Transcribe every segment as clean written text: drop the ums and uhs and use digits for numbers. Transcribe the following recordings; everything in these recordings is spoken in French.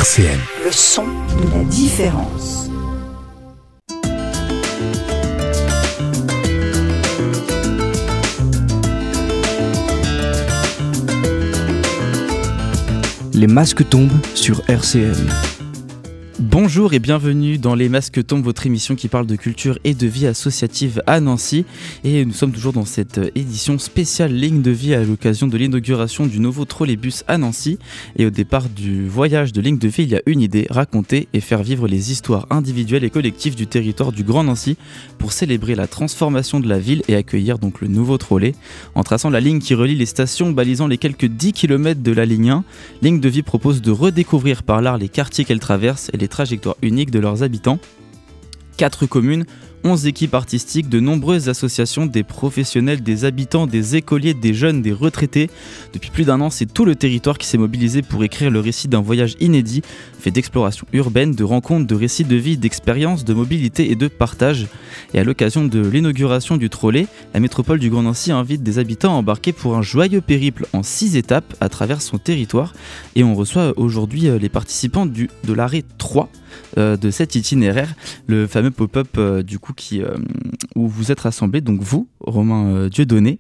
RCN. Le son de la différence. Les masques tombent sur RCN. Bonjour et bienvenue dans Les Masques tombent, votre émission qui parle de culture et de vie associative à Nancy. Et nous sommes toujours dans cette édition spéciale Ligne de vie à l'occasion de l'inauguration du nouveau trolleybus à Nancy. Et au départ du voyage de Ligne de vie, il y a une idée, raconter et faire vivre les histoires individuelles et collectives du territoire du Grand Nancy pour célébrer la transformation de la ville et accueillir donc le nouveau trolley. En traçant la ligne qui relie les stations, balisant les quelques 10 km de la ligne 1, Ligne de vie propose de redécouvrir par l'art les quartiers qu'elle traverse et les trajectoires uniques de leurs habitants. 4 communes, 11 équipes artistiques, de nombreuses associations, des professionnels, des habitants, des écoliers, des jeunes, des retraités. Depuis plus d'1 an, c'est tout le territoire qui s'est mobilisé pour écrire le récit d'un voyage inédit, fait d'exploration urbaine, de rencontres, de récits de vie, d'expériences, de mobilité et de partage. Et à l'occasion de l'inauguration du trolley, la métropole du Grand Nancy invite des habitants à embarquer pour un joyeux périple en 6 étapes à travers son territoire. Et on reçoit aujourd'hui les participants de l'arrêt 3 de cet itinéraire, le fameux pop-up du coup où vous êtes rassemblés, donc vous, Romain Dieudonné,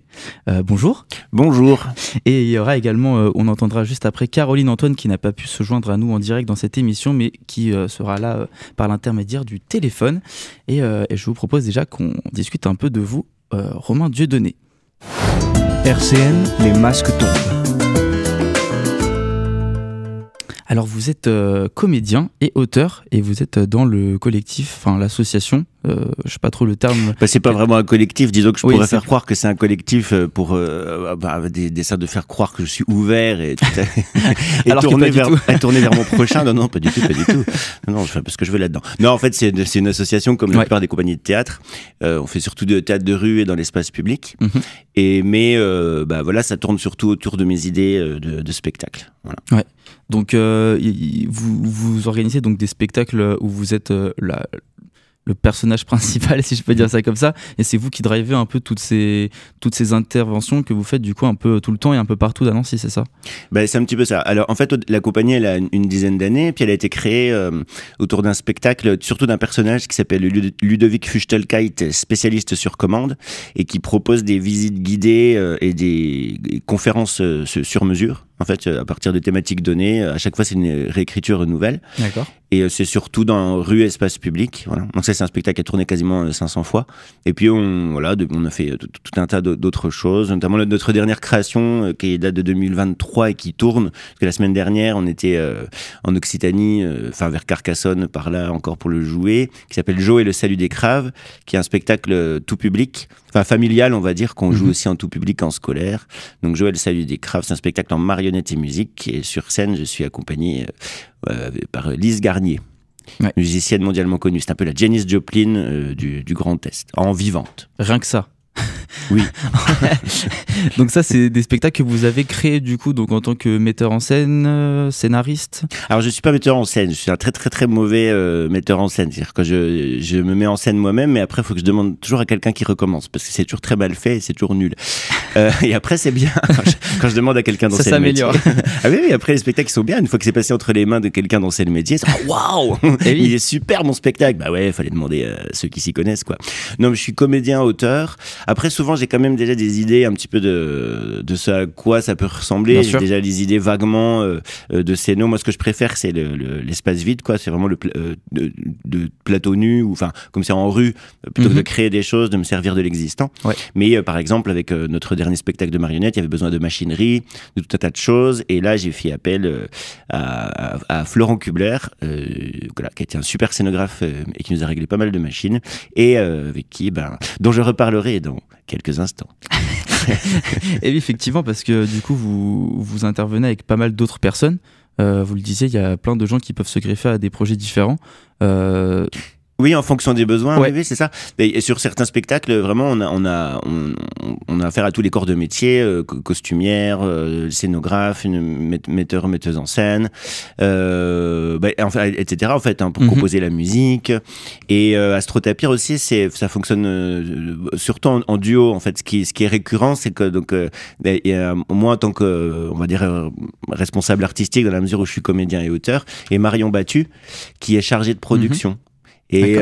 bonjour. Bonjour. Et il y aura également, on entendra juste après Caroline Antoine qui n'a pas pu se joindre à nous en direct dans cette émission, mais qui sera là par l'intermédiaire du téléphone. Et je vous propose déjà qu'on discute un peu de vous, Romain Dieudonné. RCN, les masques tombent. Alors vous êtes comédien et auteur et vous êtes dans le collectif, enfin l'association, je sais pas trop le terme. C'est pas vraiment un collectif, disons que je pourrais faire croire que c'est un collectif pour des sortes de faire croire que je suis ouvert et tourner vers mon prochain. Non, pas du tout. Non, je fais un peu ce que je veux là-dedans. Non, en fait, c'est une association comme la plupart des compagnies de théâtre. On fait surtout de théâtre de rue et dans l'espace public. Mais voilà, ça tourne surtout autour de mes idées de spectacle. Voilà. Ouais. Donc vous organisez donc des spectacles où vous êtes le personnage principal, si je peux dire ça comme ça, et c'est vous qui drivez un peu toutes ces interventions que vous faites du coup un peu tout le temps et un peu partout à Nancy, c'est ça? C'est un petit peu ça. Alors en fait, la compagnie elle a une dizaine d'années, puis elle a été créée autour d'un spectacle, surtout d'un personnage qui s'appelle Ludovic Fuchtelkeit, spécialiste sur commande, et qui propose des visites guidées et des conférences sur mesure. En fait, à partir de thématiques données, à chaque fois c'est une réécriture nouvelle. D'accord. Et c'est surtout dans rue, espace public. Voilà. Donc ça, c'est un spectacle qui a tourné quasiment 500 fois. Et puis on a fait tout un tas d'autres choses, notamment notre dernière création qui date de 2023 et qui tourne. Parce que la semaine dernière, on était en Occitanie, vers Carcassonne, par là encore pour le jouer, qui s'appelle Jo et le salut des craves, qui est un spectacle tout public, familial, on va dire, qu'on joue aussi en tout public, en scolaire. Donc Jo et le salut des craves, c'est un spectacle en marionnette et musique. Et sur scène, je suis accompagné par Lise Garnier, musicienne mondialement connue. C'est un peu la Janis Joplin du Grand Est, en vivante. Rien que ça. Oui. Donc ça, c'est des spectacles que vous avez créés du coup, donc en tant que metteur en scène, scénariste. Alors je suis pas metteur en scène, je suis un très très très mauvais metteur en scène. C'est-à-dire que je me mets en scène moi-même, mais après il faut que je demande toujours à quelqu'un qui recommence parce que c'est toujours très mal fait et c'est toujours nul. Et après c'est bien quand je demande à quelqu'un dont c'est le métier. Ça s'améliore. Ah oui, après les spectacles sont bien une fois que c'est passé entre les mains de quelqu'un dont c'est le métier. Waouh, il est super mon spectacle. Bah ouais, fallait demander à ceux qui s'y connaissent quoi. Non, mais je suis comédien, auteur. Après souvent j'ai quand même déjà des idées un petit peu de ce à quoi ça peut ressembler. J'ai déjà des idées vaguement de scénos. Moi, ce que je préfère, c'est l'espace vide, quoi. C'est vraiment de plateau nu, ou comme c'est en rue, plutôt que de créer des choses, de me servir de l'existant. Ouais. Mais par exemple, avec notre dernier spectacle de marionnettes, il y avait besoin de machinerie, de tout un tas de choses. Et là, j'ai fait appel à Florent Kubler, qui était un super scénographe et qui nous a réglé pas mal de machines, et avec qui, dont je reparlerai dans quelques instants. Et oui, effectivement, parce que du coup, vous intervenez avec pas mal d'autres personnes. Vous le disiez, il y a plein de gens qui peuvent se greffer à des projets différents. Oui, en fonction des besoins, Ouais. oui, c'est ça. Et sur certains spectacles, vraiment, on a affaire à tous les corps de métier, costumière, scénographe, metteur, metteuse en scène, enfin, etc. En fait, pour composer la musique. Et Astrotapir aussi, ça fonctionne surtout en duo. En fait, ce qui est récurrent, c'est que moi, en tant que, on va dire, responsable artistique, dans la mesure où je suis comédien et auteur, et Marion Battu, qui est chargée de production. Et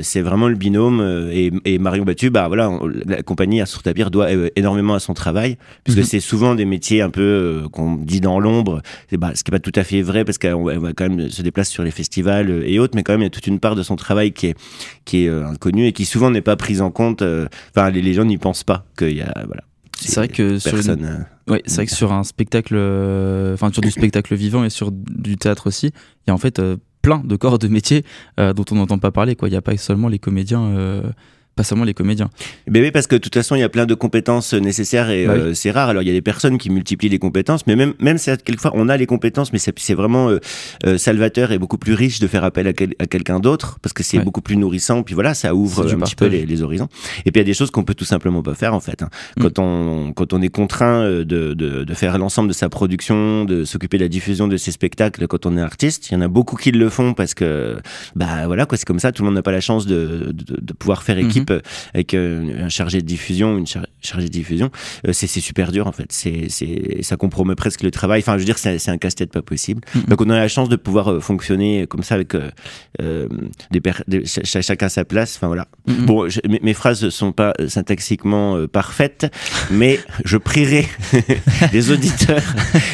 c'est vraiment le binôme et Marion Battu, la compagnie Astrotapir doit énormément à son travail, puisque c'est souvent des métiers un peu qu'on dit dans l'ombre, ce qui n'est pas tout à fait vrai, parce qu'on va quand même se déplacer sur les festivals et autres, mais quand même il y a toute une part de son travail qui est inconnue et qui souvent n'est pas prise en compte. Les gens n'y pensent pas qu'il y a C'est vrai que c'est vrai que sur un spectacle, sur du spectacle vivant et sur du théâtre aussi, il y a en fait plein de corps de métier dont on n'entend pas parler, quoi. Il n'y a pas seulement les comédiens. Pas seulement les comédiens. Ben oui, parce que de toute façon, il y a plein de compétences nécessaires et c'est rare. Alors, il y a des personnes qui multiplient les compétences, mais même quelquefois, on a les compétences, mais c'est vraiment salvateur et beaucoup plus riche de faire appel à quelqu'un d'autre, parce que c'est beaucoup plus nourrissant. Puis voilà, ça ouvre un petit peu les horizons. Et puis, il y a des choses qu'on peut tout simplement pas faire, en fait. Quand on est contraint de faire l'ensemble de sa production, de s'occuper de la diffusion de ses spectacles, quand on est artiste, il y en a beaucoup qui le font parce que, c'est comme ça. Tout le monde n'a pas la chance de pouvoir faire équipe avec un chargé de diffusion, une chargée de diffusion, c'est super dur en fait. Ça compromet presque le travail. Enfin, je veux dire, c'est un casse-tête pas possible. Donc, on a la chance de pouvoir fonctionner comme ça avec chacun sa place. Enfin voilà. Bon, mes phrases sont pas syntaxiquement parfaites, mais je prierai les auditeurs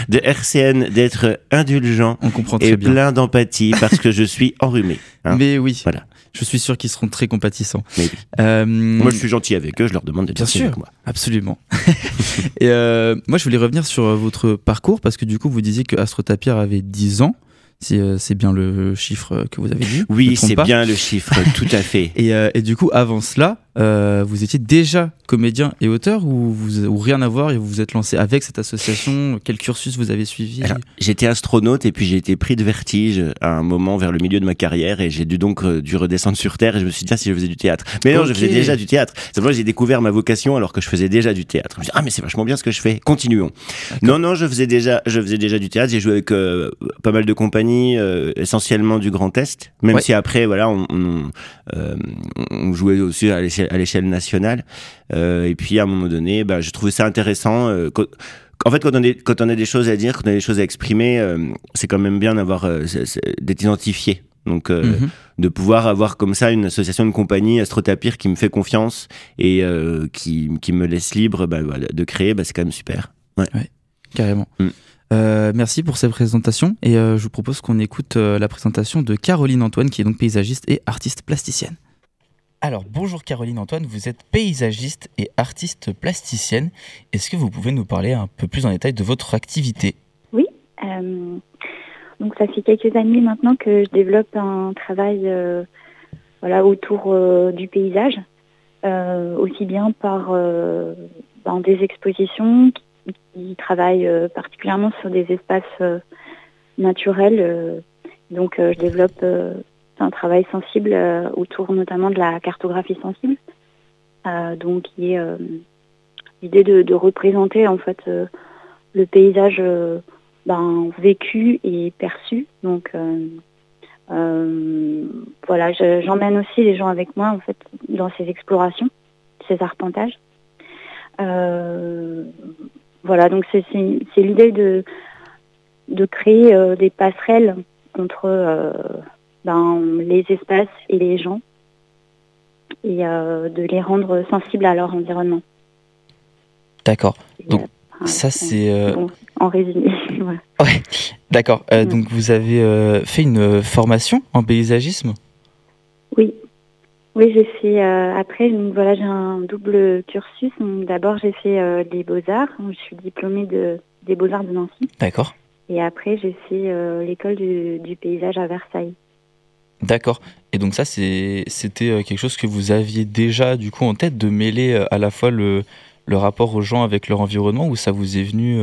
de RCN d'être indulgents et plein d'empathie parce que je suis enrhumé. Mais oui. Voilà. Je suis sûr qu'ils seront très compatissants. Moi, je suis gentil avec eux, je leur demande d'être gentil avec moi. Absolument. Et moi, je voulais revenir sur votre parcours, parce que du coup, vous disiez que Astrotapir avait 10 ans. C'est bien le chiffre que vous avez dit. Oui, c'est bien le chiffre, tout à fait. Et du coup, avant cela, vous étiez déjà comédien et auteur ou rien à voir et vous vous êtes lancé avec cette association? Quel cursus vous avez suivi? Alors, j'étais astronaute et puis j'ai été pris de vertige à un moment vers le milieu de ma carrière et j'ai dû redescendre sur Terre et je me suis dit si je faisais du théâtre. Mais non, je faisais déjà du théâtre. Simplement, j'ai découvert ma vocation alors que je faisais déjà du théâtre. Je me suis dit, mais c'est vachement bien ce que je fais. Continuons. Non, je faisais déjà du théâtre. J'ai joué avec pas mal de compagnies, essentiellement du Grand Est, même si après, voilà, on jouait aussi à l'échelle nationale. Et puis à un moment donné, je trouvais ça intéressant. En fait, quand on a des choses à dire, quand on a des choses à exprimer, c'est quand même bien d'être identifié. Donc, de pouvoir avoir comme ça une association, une compagnie, Astrotapir, qui me fait confiance et qui me laisse libre de créer, c'est quand même super. Ouais, carrément. Merci pour cette présentation et je vous propose qu'on écoute la présentation de Caroline Antoine, qui est donc paysagiste et artiste plasticienne. Alors, bonjour Caroline Antoine, vous êtes paysagiste et artiste plasticienne. Est-ce que vous pouvez nous parler un peu plus en détail de votre activité? Oui, donc ça fait quelques années maintenant que je développe un travail autour du paysage, aussi bien par des expositions qui travaillent particulièrement sur des espaces naturels. Donc je développe un travail sensible autour notamment de la cartographie sensible, donc qui est l'idée de représenter en fait le paysage vécu et perçu. Donc j'emmène aussi les gens avec moi en fait dans ces explorations, ces arpentages. Donc c'est l'idée de créer des passerelles entre les espaces et les gens et de les rendre sensibles à leur environnement. D'accord. Donc ça c'est... en résumé. Voilà. Ouais, d'accord. Donc vous avez fait une formation en paysagisme? Oui, j'ai fait... après, j'ai un double cursus. Donc, d'abord, j'ai fait les Beaux-Arts. Je suis diplômée des Beaux-Arts de Nancy. D'accord. Et après, j'ai fait l'école du paysage à Versailles. D'accord. Et donc ça, c'était quelque chose que vous aviez déjà du coup en tête, de mêler à la fois le rapport aux gens avec leur environnement, ou ça vous est venu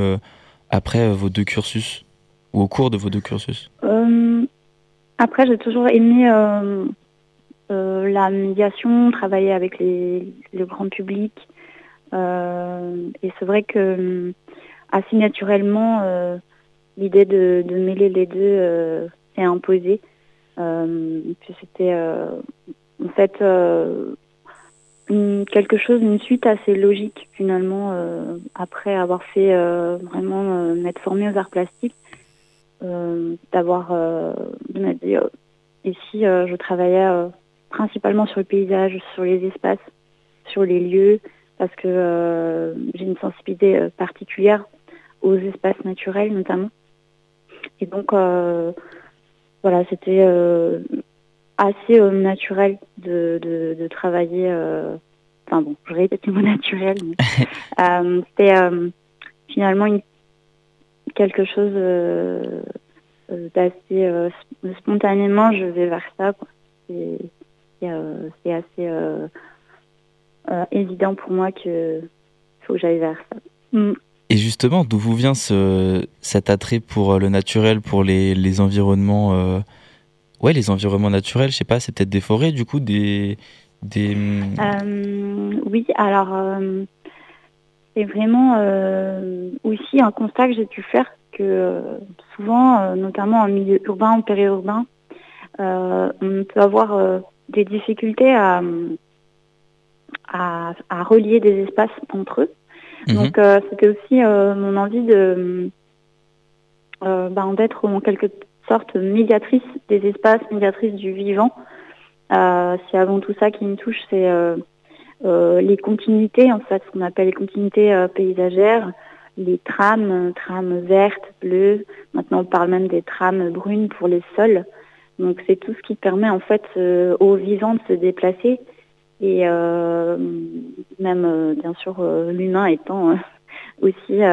après vos deux cursus ou au cours de vos deux cursus? Après, j'ai toujours aimé la médiation, travailler avec le grand public. Et c'est vrai que assez naturellement, l'idée de mêler les deux s'est imposée. Puis c'était en fait une suite assez logique finalement après avoir fait vraiment m'être formée aux arts plastiques, de m'être dit ici je travaillais principalement sur le paysage, sur les espaces, sur les lieux, parce que j'ai une sensibilité particulière aux espaces naturels notamment. Et donc voilà, c'était assez naturel de travailler. Enfin bon, je répète le mot naturel, mais c'était finalement quelque chose d'assez spontanément. Je vais vers ça, quoi. C'est assez évident pour moi qu'il faut que j'aille vers ça. Et justement, d'où vous vient cet attrait pour le naturel, pour les environnements les environnements naturels, je sais pas, c'est peut-être des forêts, du coup, oui, alors c'est vraiment aussi un constat que j'ai pu faire que souvent, notamment en milieu urbain, en périurbain, on peut avoir des difficultés à relier des espaces entre eux. Donc c'était aussi mon envie d'être en quelque sorte médiatrice des espaces, médiatrice du vivant. C'est avant tout ça qui me touche, c'est les continuités, en fait, ce qu'on appelle les continuités paysagères, les trames vertes, bleues. Maintenant, on parle même des trames brunes pour les sols. Donc, c'est tout ce qui permet, en fait, aux vivants de se déplacer. Et même, bien sûr, l'humain étant aussi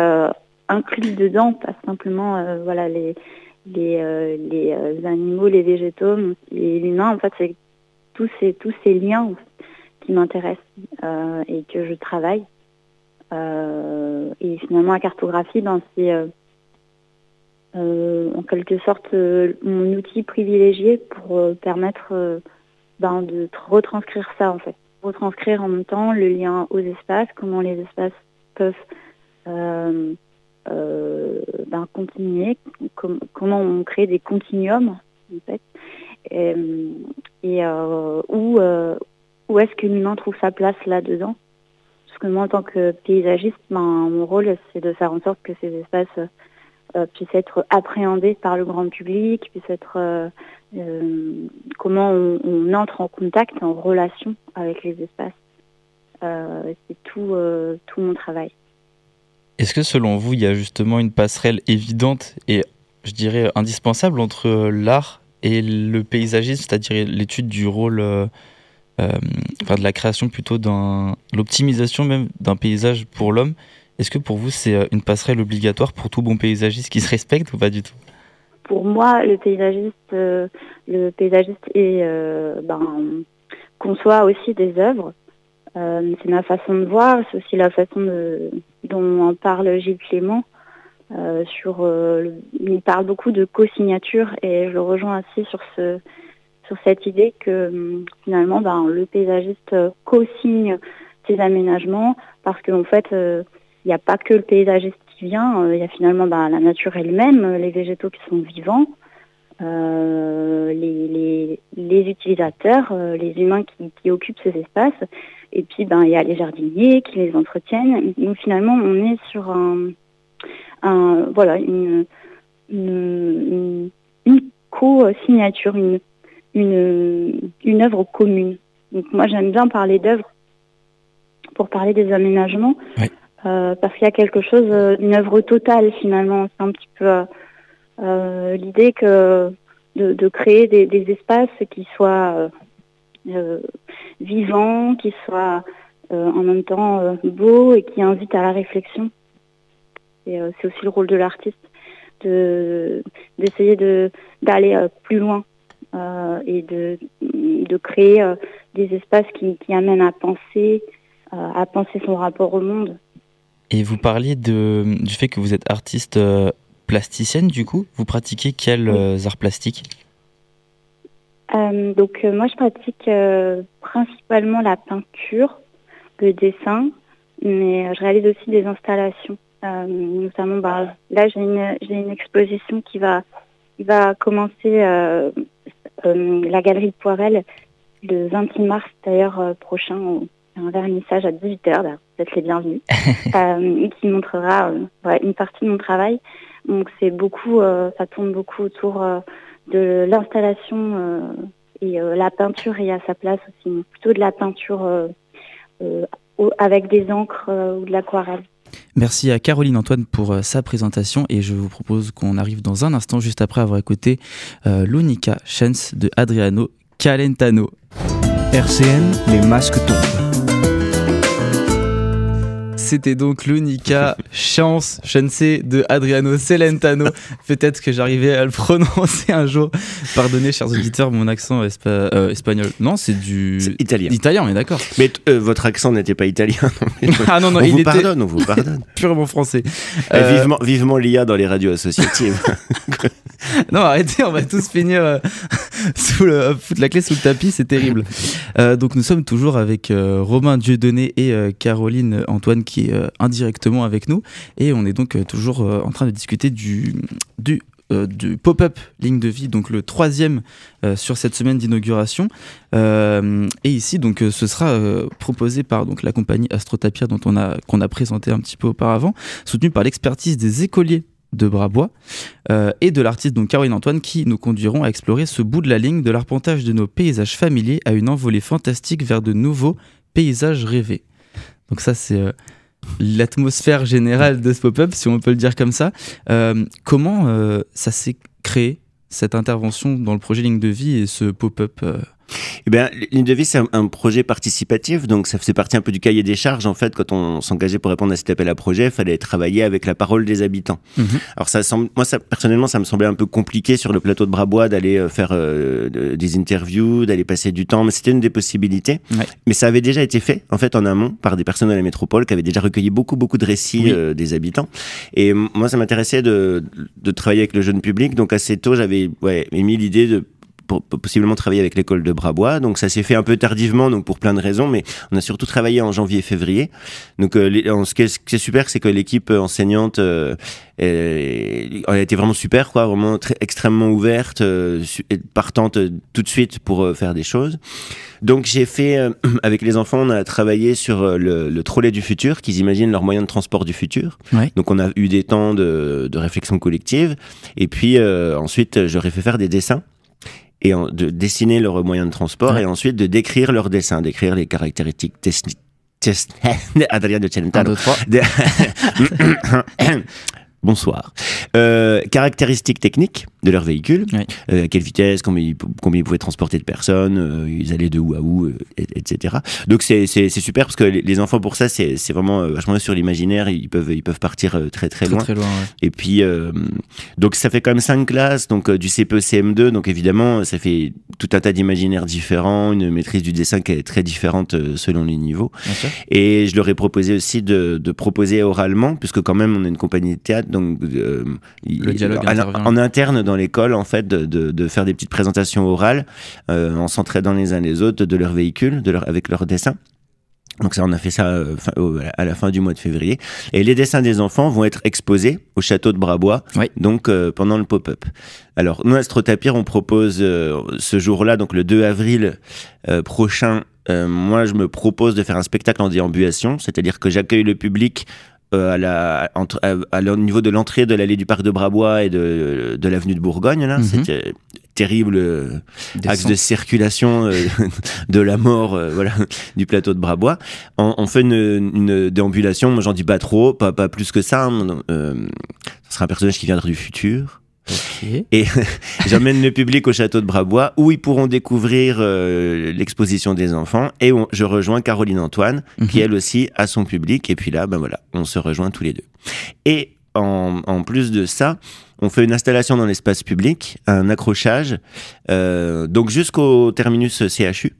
inclus dedans, pas simplement, les animaux, les végétaux, et l'humain, en fait, c'est tous ces liens qui m'intéressent et que je travaille. Et finalement, la cartographie, c'est en quelque sorte mon outil privilégié pour permettre de retranscrire ça, en fait. Retranscrire en même temps le lien aux espaces, comment les espaces peuvent continuer, comment on crée des continuums, en fait, et où est-ce que l'humain trouve sa place là-dedans. Parce que moi, en tant que paysagiste, mon rôle, c'est de faire en sorte que ces espaces puissent être appréhendés par le grand public, puissent être comment on entre en contact, en relation avec les espaces. C'est tout mon travail. Est-ce que selon vous, il y a justement une passerelle évidente et, je dirais, indispensable entre l'art et le paysagisme, c'est-à-dire l'étude du rôle, de la création plutôt, l'optimisation même d'un paysage pour l'homme? Est-ce que pour vous, c'est une passerelle obligatoire pour tout bon paysagiste qui se respecte ou pas du tout? Pour moi, le paysagiste conçoit aussi des œuvres. C'est ma façon de voir, c'est aussi la façon dont en parle Gilles Clément. Il parle beaucoup de co-signature et je le rejoins aussi sur cette idée que finalement le paysagiste co-signe ses aménagements parce qu'en fait il n'y a pas que le paysagiste qui vient, il y a finalement la nature elle-même, les végétaux qui sont vivants, les utilisateurs, les humains qui occupent ces espaces. Et puis, il y a les jardiniers qui les entretiennent. Donc, finalement, on est sur une co-signature, une œuvre commune. Donc, moi, j'aime bien parler d'œuvre pour parler des aménagements, oui. Parce qu'il y a quelque chose, une œuvre totale, finalement. C'est un petit peu l'idée de créer des espaces qui soient vivants, qui soient en même temps beaux et qui invitent à la réflexion. Et c'est aussi le rôle de l'artiste d'essayer d'aller plus loin et de créer des espaces qui amènent à penser son rapport au monde. Et vous parliez du fait que vous êtes artiste plasticienne, du coup. Vous pratiquez quels arts plastiques ? Donc moi je pratique principalement la peinture, le dessin, mais je réalise aussi des installations. Notamment, là j'ai une exposition qui va commencer la galerie Poirel le 26 mars d'ailleurs prochain, un vernissage à 18h, vous êtes les bienvenus, qui montrera une partie de mon travail. Donc c'est beaucoup, ça tourne beaucoup autour de l'installation et la peinture est à sa place aussi, plutôt de la peinture avec des encres ou de l'aquarelle. Merci à Caroline Antoine pour sa présentation et je vous propose qu'on arrive dans un instant juste après avoir écouté L'Unica Chance de Adriano Calentano. RCN, les masques tombent. C'était donc l'Unica Chance de Adriano Celentano. Peut-être que j'arrivais à le prononcer un jour. Pardonnez, chers auditeurs, mon accent espagnol. Non, c'est italien. Italien, on est d'accord. Mais votre accent n'était pas italien. Ah non, on vous pardonne. Purement français. Vivement l'IA dans les radios associatives. Non, arrêtez, on va tous finir foutre la clé sous le tapis, c'est terrible. Donc nous sommes toujours avec Romain Dieudonné et Caroline Antoine qui est indirectement avec nous et on est donc toujours en train de discuter du pop-up Ligne de Vie, donc le 3e sur cette semaine d'inauguration. Et ici, donc, ce sera proposé par donc, la compagnie Astrotapir qu'on a présenté un petit peu auparavant, soutenu par l'expertise des écoliers de Brabois et de l'artiste donc Caroline Antoine qui nous conduiront à explorer ce bout de la ligne de l'arpentage de nos paysages familiers à une envolée fantastique vers de nouveaux paysages rêvés. Donc ça c'est l'atmosphère générale de ce pop-up, si on peut le dire comme ça. Comment ça s'est créé, cette intervention dans le projet Ligne de Vie et ce pop-up Eh bien, Ligne de Vie, c'est un projet participatif, donc ça faisait partie un peu du cahier des charges. En fait, quand on s'engageait pour répondre à cet appel à projet, il fallait travailler avec la parole des habitants. Alors, personnellement, ça me semblait un peu compliqué sur le plateau de Brabois d'aller faire des interviews, d'aller passer du temps, mais c'était une des possibilités. Ouais. Mais ça avait déjà été fait, en fait, en amont, par des personnes de la métropole qui avaient déjà recueilli beaucoup de récits des habitants. Et moi, ça m'intéressait de travailler avec le jeune public, donc assez tôt, j'avais émis l'idée de possiblement travailler avec l'école de Brabois, donc ça s'est fait un peu tardivement, donc pour plein de raisons, mais on a surtout travaillé en janvier-février. Donc ce qui est super, c'est que l'équipe enseignante elle a été vraiment super, quoi, vraiment extrêmement ouverte, partante tout de suite pour faire des choses. Donc j'ai fait, avec les enfants, on a travaillé sur le trolley du futur, qu'ils imaginent leur moyen de transport du futur. Ouais. Donc on a eu des temps de réflexion collective, et puis ensuite j'aurais fait faire des dessins, et de dessiner leurs moyens de transport, et ensuite de décrire leurs dessins, d'écrire les caractéristiques Adriano Celentano. 1, 2, 3. Bonsoir. Caractéristiques techniques de leur véhicule, à quelle vitesse, combien ils pouvaient transporter de personnes, ils allaient de où à où, etc. Donc c'est super parce que les enfants, pour ça, c'est vraiment vachement sur l'imaginaire, ils peuvent partir très loin. Très loin, ouais. Et puis donc ça fait quand même 5 classes, donc du CPE CM2, donc évidemment ça fait tout un tas d'imaginaires différents, une maîtrise du dessin qui est très différente selon les niveaux. Et je leur ai proposé aussi de proposer oralement, puisque quand même on est une compagnie de théâtre, donc le dialogue en interne dans l'école, en fait, de faire des petites présentations orales en s'entraidant les uns les autres de leur véhicule, avec leurs dessins. Donc ça, on a fait ça à la fin du mois de février. Et les dessins des enfants vont être exposés au château de Brabois, donc pendant le pop-up. Alors, nous, à Astrotapir, on propose ce jour-là, donc le 2 avril prochain, moi, je me propose de faire un spectacle en déambulation, c'est-à-dire que j'accueille le public au niveau de l'entrée de l'allée du parc de Brabois et de l'avenue de Bourgogne, là. C'était terrible axe de circulation de la mort du plateau de Brabois. On fait une déambulation, moi j'en dis pas trop, pas plus que ça. Ce sera un personnage qui viendra du futur. Okay. Et j'emmène le public au château de Brabois où ils pourront découvrir l'exposition des enfants, et je rejoins Caroline Antoine qui elle aussi a son public, et puis là on se rejoint tous les deux. Et en plus de ça, on fait une installation dans l'espace public, un accrochage donc jusqu'au terminus CHU,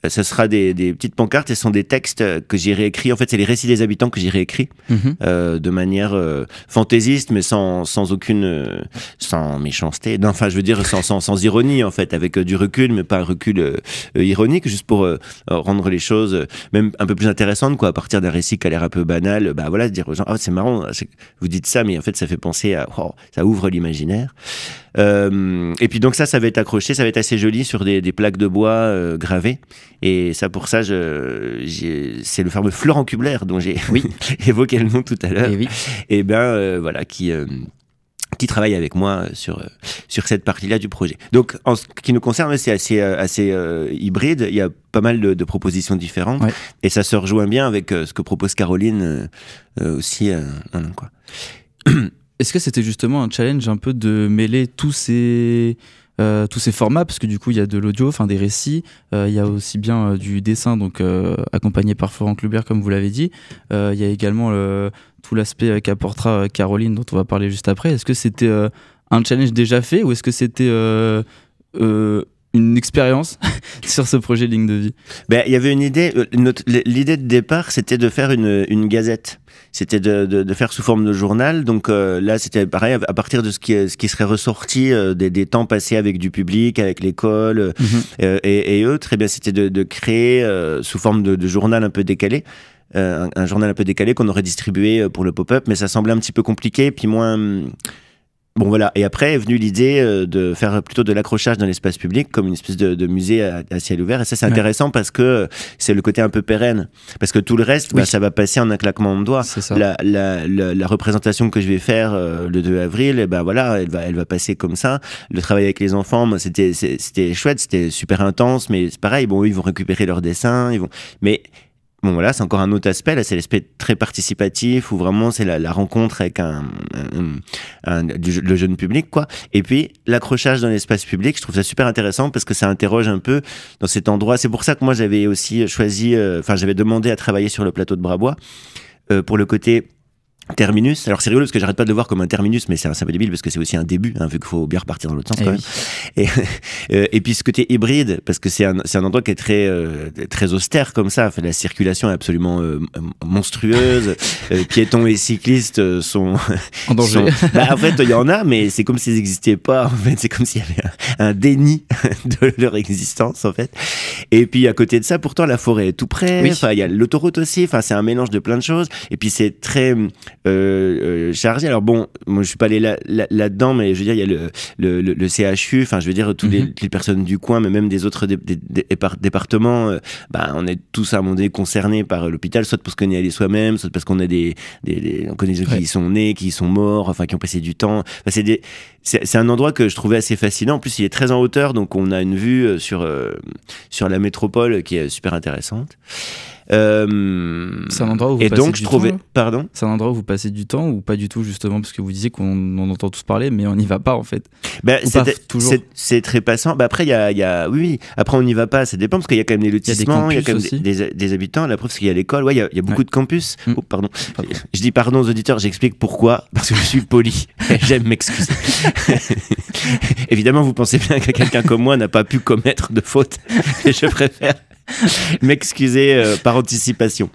ce sera des petites pancartes, et ce sont des textes que j'ai réécrits. En fait, c'est les récits des habitants que j'ai réécrits de manière fantaisiste, mais sans aucune sans méchanceté. Non, enfin, je veux dire sans ironie, en fait, avec du recul, mais pas un recul ironique, juste pour rendre les choses même un peu plus intéressantes, quoi, à partir d'un récit qui a l'air un peu banal. Bah voilà, dire aux gens, c'est marrant, vous dites ça, mais en fait, ça fait penser à, ça ouvre l'imaginaire. Et puis donc ça va être accroché, ça va être assez joli sur des plaques de bois gravées. Et ça, pour ça, c'est le fameux Florent Kubler dont j'ai évoqué le nom tout à l'heure. Et voilà, qui travaille avec moi sur cette partie-là du projet. Donc, en ce qui nous concerne, c'est assez hybride. Il y a pas mal de propositions différentes. Ouais. Et ça se rejoint bien avec ce que propose Caroline aussi. Quoi. Est-ce que c'était justement un challenge un peu de mêler tous ces formats, parce que du coup il y a de l'audio, enfin des récits, il y a aussi bien du dessin, donc accompagné par Florent Kubler comme vous l'avez dit, il y a également tout l'aspect qu'apportera Caroline dont on va parler juste après. Est-ce que c'était un challenge déjà fait, ou est-ce que c'était une expérience sur ce projet Ligne de Vie? Il y avait une idée, l'idée de départ c'était de faire une gazette. C'était de faire sous forme de journal. Donc là, c'était pareil, à partir de ce qui serait ressorti des temps passés avec du public, avec l'école et autres. Et bien, c'était de créer sous forme de journal un peu décalé. Un journal un peu décalé qu'on aurait distribué pour le pop-up, mais ça semblait un petit peu compliqué, puis moins... Bon voilà, et après est venue l'idée de faire plutôt de l'accrochage dans l'espace public, comme une espèce de musée à ciel ouvert. Et ça, c'est intéressant parce que c'est le côté un peu pérenne. Parce que tout le reste, ça va passer en un claquement de doigts. La représentation que je vais faire le 2 avril, voilà, elle va passer comme ça. Le travail avec les enfants, c'était chouette, c'était super intense, mais c'est pareil, bon, eux, ils vont récupérer leurs dessins, mais... Bon voilà, c'est encore un autre aspect, là c'est l'aspect très participatif où vraiment c'est la rencontre avec le jeune public, quoi. Et puis l'accrochage dans l'espace public, je trouve ça super intéressant parce que ça interroge un peu dans cet endroit. C'est pour ça que moi j'avais aussi choisi, j'avais demandé à travailler sur le plateau de Brabois pour le côté terminus. Alors c'est rigolo parce que j'arrête pas de le voir comme un terminus, mais c'est un peu débile parce que c'est aussi un début, vu qu'il faut bien repartir dans l'autre sens quand même. Et puis ce côté hybride, parce que c'est un endroit qui est très austère comme ça. La circulation est absolument monstrueuse. Piétons et cyclistes sont en danger. En fait, il y en a, mais c'est comme s'ils n'existaient pas. En fait, c'est comme s'il y avait un déni de leur existence, en fait. Et puis à côté de ça, pourtant la forêt est tout près. Il y a l'autoroute aussi. C'est un mélange de plein de choses. Et puis c'est très chargé. Alors bon, moi je suis pas allé là-dedans, mais je veux dire, il y a le CHU, je veux dire, toutes les personnes du coin, mais même des autres départements, on est tous à un moment donné concernés par l'hôpital, soit parce qu'on y est allé soi-même, soit parce qu'on a on connaît des gens qui y sont nés, qui y sont morts, qui ont passé du temps. C'est un endroit que je trouvais assez fascinant. En plus, il est très en hauteur, donc on a une vue sur la métropole qui est super intéressante. C'est un endroit où vous passez du temps. Pardon ? C'est un endroit où vous passez du temps ou pas du tout, justement, parce que vous disiez qu'on en entend tous parler, mais on n'y va pas en fait. C'est très passant. Après, il y a oui. Après, on n'y va pas. Ça dépend parce qu'il y a quand même des lotissements, il y a quand même des habitants. La preuve, c'est qu'il y a l'école. Ouais, il y a beaucoup de campus. Oh, pardon. Je dis pardon aux auditeurs. J'explique pourquoi. Parce que je suis poli. J'aime m'excuser. Évidemment, vous pensez bien que quelqu'un comme moi n'a pas pu commettre de faute. Et je préfère m'excuser par anticipation.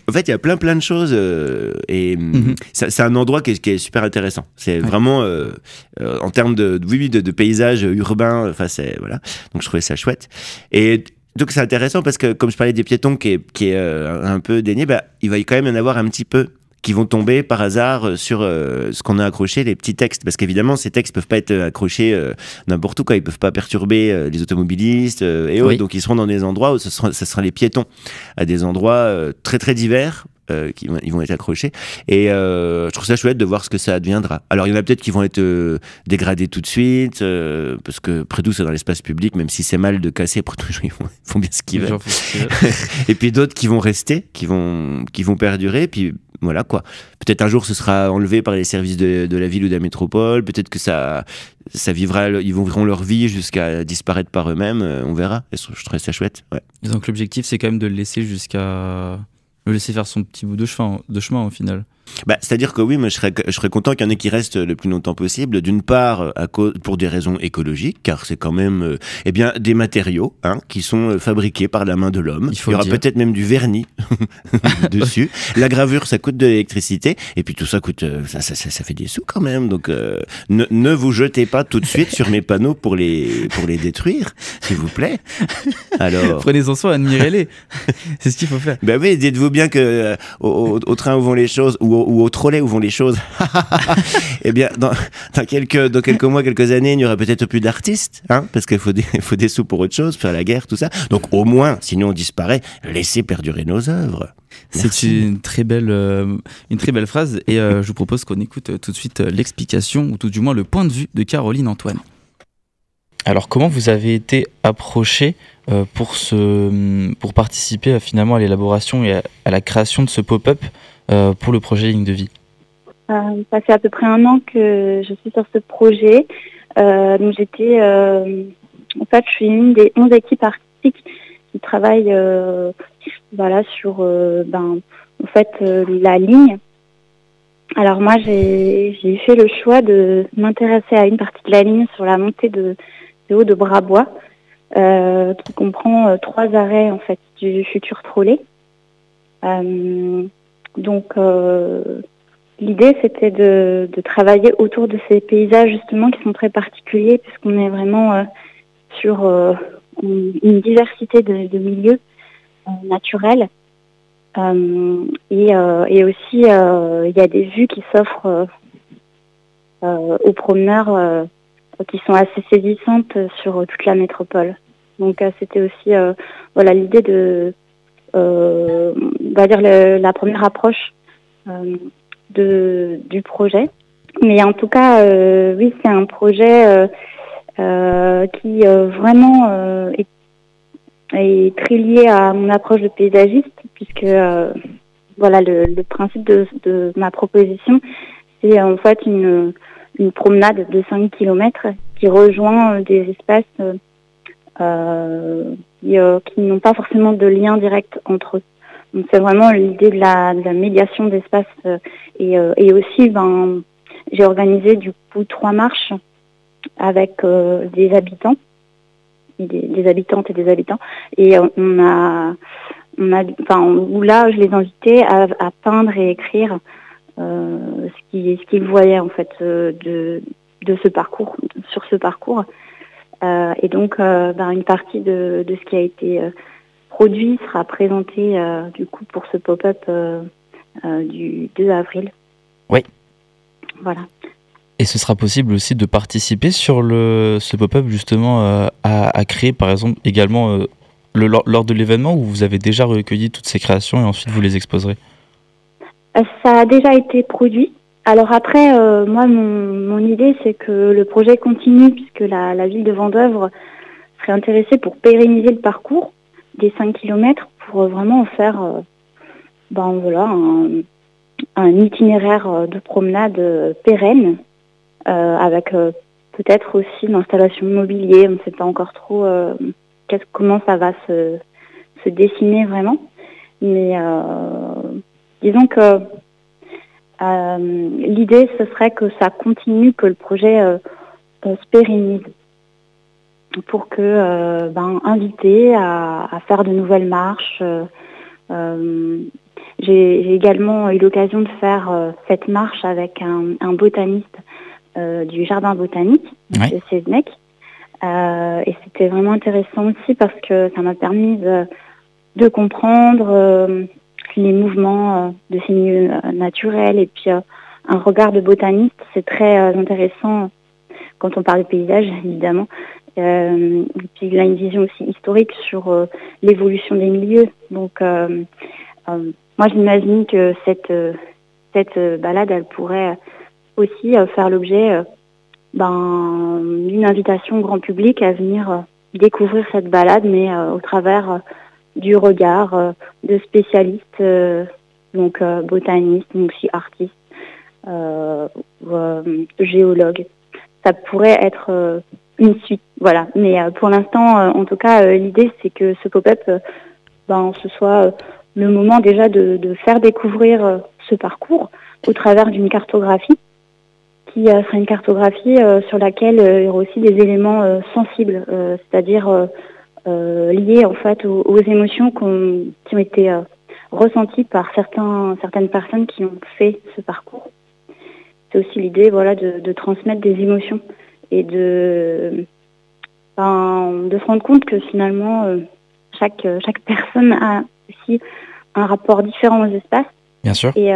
En fait, il y a plein de choses et c'est un endroit qui est super intéressant. C'est vraiment en termes de paysage urbain. Voilà. Donc je trouvais ça chouette. Et donc c'est intéressant parce que comme je parlais des piétons qui est un peu dénié, il va quand même y en avoir un petit peu qui vont tomber par hasard sur ce qu'on a accroché, les petits textes. Parce qu'évidemment, ces textes peuvent pas être accrochés n'importe où, quoi. Ils peuvent pas perturber les automobilistes et autres. Donc, ils seront dans des endroits où ce sera les piétons, à des endroits très, très divers. Ils vont être accrochés. Et je trouve ça chouette de voir ce que ça deviendra. Alors, il y en a peut-être qui vont être dégradés tout de suite, parce que près tout, c'est dans l'espace public, même si c'est mal de casser, pour tout, ils font bien ce qu'ils veulent. Et puis d'autres qui vont rester, qui vont perdurer, puis voilà quoi. Peut-être un jour ce sera enlevé par les services de la ville ou de la métropole, peut-être que ça vivra, ils vivront leur vie jusqu'à disparaître par eux-mêmes, on verra. Et je trouve ça chouette. Ouais. Et donc l'objectif c'est quand même de le laisser faire son petit bout de chemin au final. C'est-à-dire que oui, moi, je serais content qu'il y en ait qui restent le plus longtemps possible. D'une part, pour des raisons écologiques, car c'est quand même des matériaux qui sont fabriqués par la main de l'homme. Il y aura peut-être même du vernis dessus. La gravure, ça coûte de l'électricité. Et puis tout ça coûte, ça fait des sous quand même. Donc ne vous jetez pas tout de suite sur mes panneaux pour les détruire, s'il vous plaît. Alors, prenez-en soin, admirez-les. C'est ce qu'il faut faire. Ben oui, dites-vous bien que au train où vont les choses, ou au trolley où vont les choses, eh bien, dans quelques mois, quelques années, il n'y aura peut-être plus d'artistes, parce qu'il faut des sous pour autre chose, faire la guerre, tout ça. Donc au moins, sinon on disparaît, laissez perdurer nos œuvres. C'est une très belle phrase, et je vous propose qu'on écoute tout de suite l'explication, ou tout du moins le point de vue de Caroline Antoine. Alors, comment vous avez été approché pour participer finalement à l'élaboration et à la création de ce pop-up pour le projet Ligne de Vie? Ça fait à peu près 1 an que je suis sur ce projet. Donc j'étais, en fait, je suis une des 11 équipes artistiques qui travaillent, sur, en fait, la ligne. Alors moi, j'ai fait le choix de m'intéresser à une partie de la ligne sur la montée de haut de Brabois, qui comprend 3 arrêts en fait du futur trolley. Donc l'idée c'était de travailler autour de ces paysages justement qui sont très particuliers puisqu'on est vraiment sur une diversité de milieux naturels. Et aussi il y a des vues qui s'offrent aux promeneurs qui sont assez saisissantes sur toute la métropole. Donc c'était aussi l'idée de la première approche du projet. Mais en tout cas, oui, c'est un projet qui vraiment est très lié à mon approche de paysagiste, puisque le principe de ma proposition, c'est en fait une promenade de 5 km qui rejoint des espaces qui n'ont pas forcément de lien direct entre eux. Donc c'est vraiment l'idée de la médiation d'espace et aussi j'ai organisé du coup 3 marches avec des habitants, des habitantes et des habitants, et où là je les invitais à peindre et écrire ce qu'ils voyaient en fait de ce parcours, sur ce parcours. Et donc une partie de ce qui a été produit sera présenté du coup pour ce pop-up du 2 avril. Oui. Voilà. Et ce sera possible aussi de participer sur ce pop-up justement à créer par exemple également lors de l'événement, où vous avez déjà recueilli toutes ces créations et ensuite vous les exposerez? Ça a déjà été produit. Alors après, moi, mon idée, c'est que le projet continue, puisque la ville de Vendeuvre serait intéressée pour pérenniser le parcours des 5 km pour vraiment en faire un itinéraire de promenade pérenne, avec peut-être aussi l'installation de mobilier. On ne sait pas encore trop comment ça va se dessiner vraiment. Mais disons que l'idée, ce serait que ça continue, que le projet se pérennise, pour que inviter à faire de nouvelles marches. J'ai également eu l'occasion de faire cette marche avec un botaniste du jardin botanique de Sézenec. Et c'était vraiment intéressant aussi parce que ça m'a permis de comprendre les mouvements de ces milieux naturels, et puis un regard de botaniste, c'est très intéressant quand on parle de paysage, évidemment. Et puis il a une vision aussi historique sur l'évolution des milieux. Donc moi j'imagine que cette balade, elle pourrait aussi faire l'objet d'une invitation au grand public à venir découvrir cette balade, mais au travers du regard de spécialistes, donc botanistes, mais aussi artistes, géologues. Ça pourrait être une suite, voilà. Mais pour l'instant, en tout cas, l'idée c'est que ce pop-up, ce soit le moment déjà de faire découvrir ce parcours, au travers d'une cartographie qui sera une cartographie sur laquelle il y aura aussi des éléments sensibles, c'est-à-dire liés en fait aux émotions qui ont été ressenties par certaines personnes qui ont fait ce parcours. C'est aussi l'idée de transmettre des émotions et de se rendre compte que finalement chaque personne a aussi un rapport différent aux espaces. Bien sûr. Et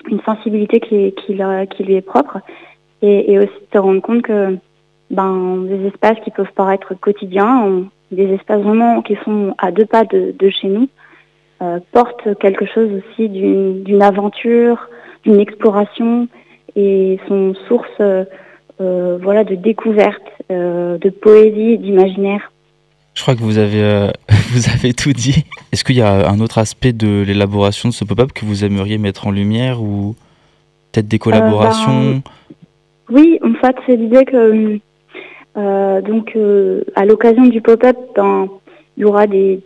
une sensibilité qui lui est propre. Et aussi se rendre compte que des espaces qui peuvent paraître quotidiens, des espaces vraiment qui sont à 2 pas de chez nous, portent quelque chose aussi d'une aventure, d'une exploration et sont source de découverte, de poésie, d'imaginaire. Je crois que vous avez tout dit. Est-ce qu'il y a un autre aspect de l'élaboration de ce pop-up que vous aimeriez mettre en lumière ou peut-être des collaborations? Oui, en fait, c'est l'idée que à l'occasion du pop-up, il y aura des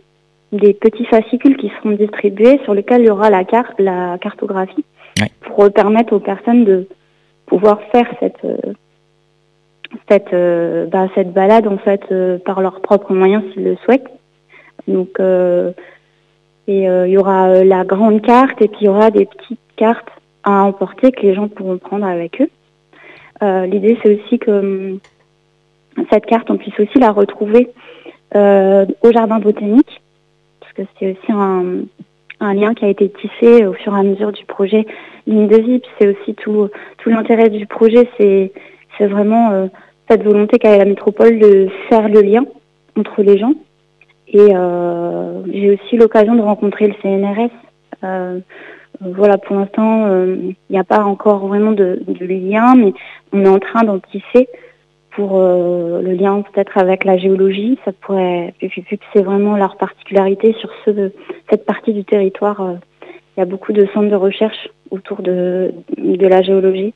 petits fascicules qui seront distribués sur lesquels il y aura la cartographie pour permettre aux personnes de pouvoir faire cette balade en fait par leurs propres moyens s'ils le souhaitent. Donc il y aura la grande carte et puis il y aura des petites cartes à emporter que les gens pourront prendre avec eux. L'idée c'est aussi que cette carte on puisse aussi la retrouver au jardin botanique, parce que c'est aussi un lien qui a été tissé au fur et à mesure du projet Ligne de Vie. Puis c'est aussi tout l'intérêt du projet, c'est vraiment cette volonté qu'a la métropole de faire le lien entre les gens. Et j'ai aussi l'occasion de rencontrer le CNRS. Pour l'instant, il n'y a pas encore vraiment de lien, mais on est en train d'en tisser pour le lien peut-être avec la géologie. Ça pourrait, vu que c'est vraiment leur particularité sur cette partie du territoire, il y a beaucoup de centres de recherche autour de la géologie.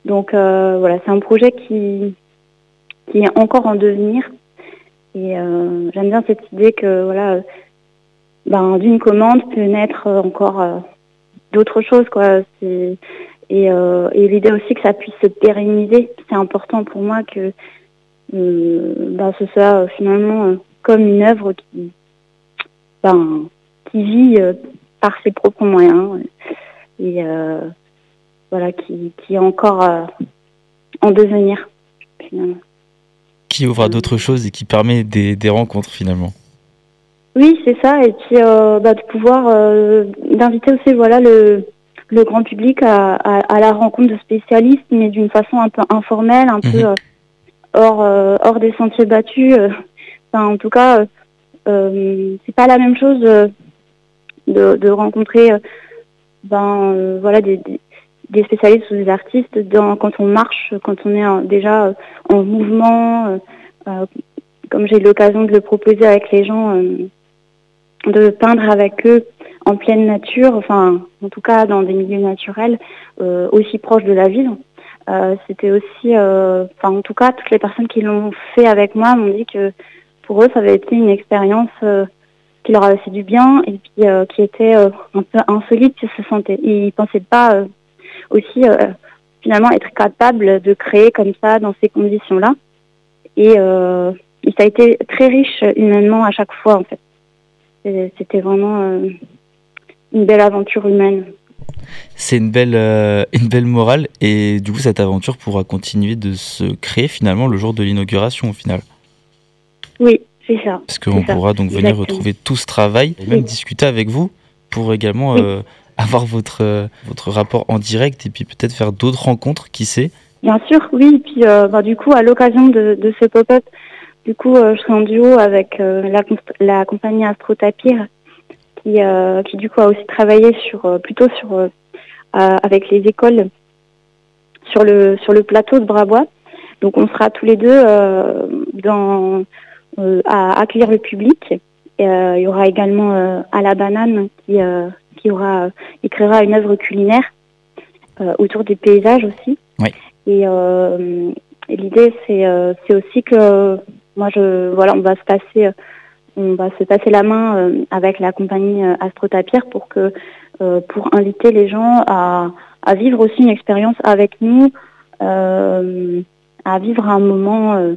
Donc c'est un projet qui est encore en devenir. Et j'aime bien cette idée que d'une commande peut naître encore d'autres choses, quoi. Et l'idée aussi que ça puisse se pérenniser. C'est important pour moi que ce soit finalement comme une œuvre qui vit par ses propres moyens et qui est encore en devenir finalement. Qui ouvre à d'autres choses et qui permet des rencontres finalement. Oui, c'est ça. Et puis de pouvoir d'inviter aussi le grand public à la rencontre de spécialistes, mais d'une façon un peu informelle, un peu hors des sentiers battus. En tout cas, c'est pas la même chose de rencontrer des spécialistes ou des artistes quand on marche, quand on est déjà en mouvement, comme j'ai eu l'occasion de le proposer avec les gens, de peindre avec eux en pleine nature, en tout cas dans des milieux naturels aussi proches de la ville. C'était aussi, en tout cas, toutes les personnes qui l'ont fait avec moi m'ont dit que pour eux, ça avait été une expérience qui leur avait fait du bien et puis qui était un peu insolite. Ils ne pensaient pas aussi finalement être capable de créer comme ça dans ces conditions-là. Et ça a été très riche humainement à chaque fois en fait. C'était vraiment une belle aventure humaine. C'est une belle morale et du coup cette aventure pourra continuer de se créer finalement le jour de l'inauguration au final. Oui, c'est ça. Parce qu'on pourra donc venir retrouver tout ce travail et même discuter avec vous pour également avoir votre rapport en direct et puis peut-être faire d'autres rencontres, qui sait. Bien sûr, oui. Et puis du coup, à l'occasion de ce pop-up, du coup, je serai en duo avec la compagnie Astro Tapir qui du coup a aussi travaillé avec les écoles sur le plateau de Brabois. Donc on sera tous les deux à accueillir le public. Et, il y aura également à la banane qui créera une œuvre culinaire autour des paysages aussi. Oui. Et l'idée c'est aussi que moi on va se passer la main avec la compagnie Astro Tapir pour que pour inviter les gens à vivre aussi une expérience avec nous, à vivre un moment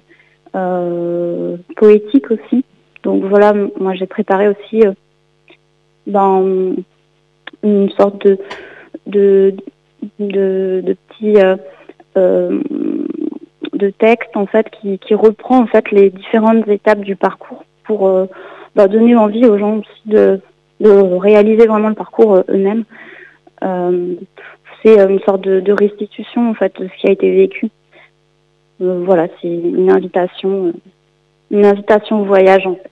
poétique aussi. Donc voilà, moi j'ai préparé aussi une sorte de petits de texte en fait qui reprend en fait les différentes étapes du parcours pour donner envie aux gens aussi de réaliser vraiment le parcours eux-mêmes. C'est une sorte de restitution en fait de ce qui a été vécu. Voilà, c'est une invitation au voyage en fait.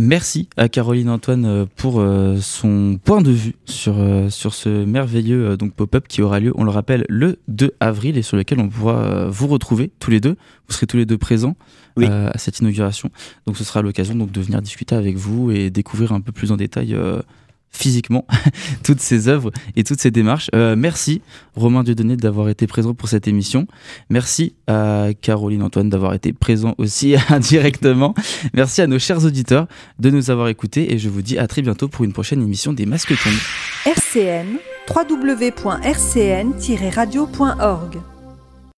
Merci à Caroline Antoine pour son point de vue sur ce merveilleux pop-up qui aura lieu, on le rappelle, le 2 avril et sur lequel on pourra vous retrouver tous les deux. Vous serez tous les deux présents à cette inauguration. Donc ce sera l'occasion de venir discuter avec vous et découvrir un peu plus en détail physiquement toutes ces œuvres et toutes ces démarches. Merci Romain Dieudonné d'avoir été présent pour cette émission. Merci à Caroline Antoine d'avoir été présent aussi indirectement. Merci à nos chers auditeurs de nous avoir écoutés et je vous dis à très bientôt pour une prochaine émission des Masques tombent. RCN, www.rcn-radio.org